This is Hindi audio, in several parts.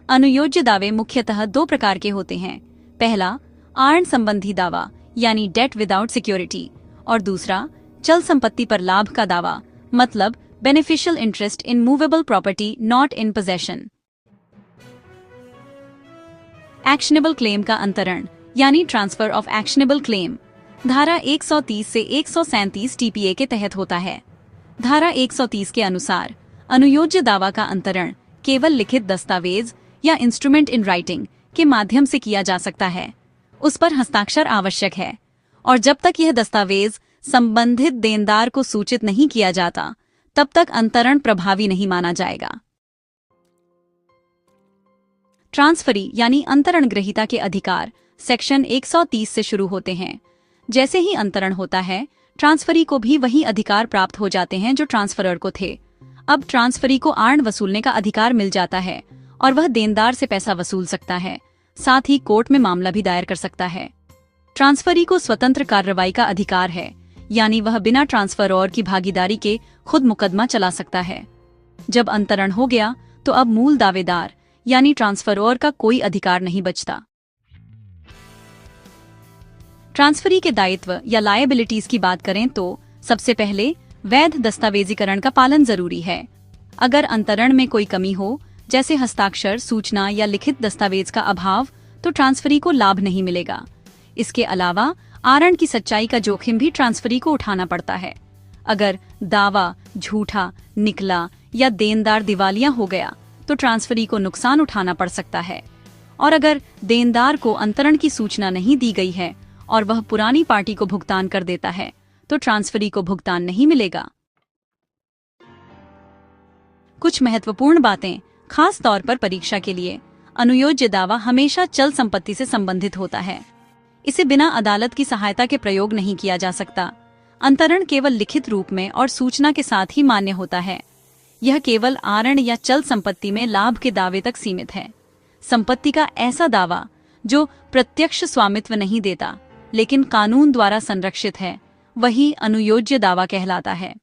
अनुयोज्य दावे मुख्यतः दो प्रकार के होते हैं। पहला, आर्ण संबंधी दावा यानी डेट विदाउट सिक्योरिटी, और दूसरा, चल संपत्ति पर लाभ का दावा, मतलब beneficial interest in movable property not in possession. Actionable claim का अंतरण यानी ट्रांसफर ऑफ एक्शनेबल क्लेम धारा 130 से 137 टीपीए के तहत होता है। धारा 130 के अनुसार अनुयोज्य दावा का अंतरण केवल लिखित दस्तावेज या इंस्ट्रूमेंट इन राइटिंग के माध्यम से किया जा सकता है। उस पर हस्ताक्षर आवश्यक है, और जब तक यह दस्तावेज संबंधित देनदार को सूचित नहीं किया जाता तब तक अंतरण प्रभावी नहीं माना जाएगा। ट्रांसफरी यानी अंतरण ग्रहीता के अधिकार सेक्शन 130 से शुरू होते हैं। जैसे ही अंतरण होता है, ट्रांसफरी को भी वही अधिकार प्राप्त हो जाते हैं जो ट्रांसफरर को थे। अब ट्रांसफरी को आर्ण वसूलने का अधिकार मिल जाता है और वह देनदार से पैसा वसूल सकता है, साथ ही कोर्ट में मामला भी दायर कर सकता है। ट्रांसफरी को स्वतंत्र कार्रवाई का अधिकार है, यानी वह बिना ट्रांसफरर की भागीदारी के खुद मुकदमा चला सकता है। जब अंतरण हो गया तो अब मूल दावेदार यानी ट्रांसफरर का कोई अधिकार नहीं बचता। ट्रांसफरी के दायित्व या लायबिलिटीज की बात करें तो सबसे पहले वैध दस्तावेजीकरण का पालन जरूरी है। अगर अंतरण में कोई कमी हो, जैसे हस्ताक्षर, सूचना या लिखित दस्तावेज का अभाव, तो ट्रांसफरी को लाभ नहीं मिलेगा। इसके अलावा आरण की सच्चाई का जोखिम भी ट्रांसफरी को उठाना पड़ता है। अगर दावा झूठा निकला या देनदार दिवालिया हो गया तो ट्रांसफरी को नुकसान उठाना पड़ सकता है। और अगर देनदार को अंतरण की सूचना नहीं दी गई है और वह पुरानी पार्टी को भुगतान कर देता है तो ट्रांसफरी को भुगतान नहीं मिलेगा। कुछ महत्वपूर्ण बातें, खास तौर पर परीक्षा के लिए, अनुयोज्य दावा हमेशा चल संपत्ति से संबंधित होता है। इसे बिना अदालत की सहायता के प्रयोग नहीं किया जा सकता। अंतरण केवल लिखित रूप में और सूचना के साथ ही मान्य होता है। यह केवल आरण या चल संपत्ति में लाभ के दावे तक सीमित है। संपत्ति का ऐसा दावा जो प्रत्यक्ष स्वामित्व नहीं देता लेकिन कानून द्वारा संरक्षित है, वही अनुयोज्य दावा कहलाता है।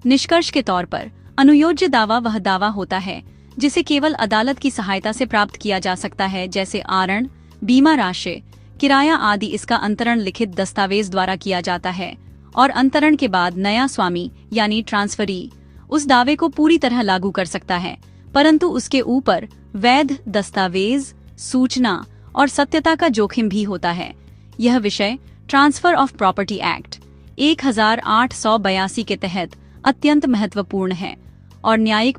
निष्कर्ष के तौर पर अनुयोज्य दावा वह दावा होता है जिसे केवल अदालत की सहायता से प्राप्त किया जा सकता है, जैसे आरण, बीमा राशि, किराया आदि। इसका अंतरण लिखित दस्तावेज द्वारा किया जाता है और अंतरण के बाद नया स्वामी यानी ट्रांसफरी उस दावे को पूरी तरह लागू कर सकता है, परंतु उसके ऊपर वैध दस्तावेज, सूचना और सत्यता का जोखिम भी होता है। यह विषय ट्रांसफर ऑफ प्रॉपर्टी एक्ट 1882 के तहत अत्यंत महत्वपूर्ण है और न्यायिक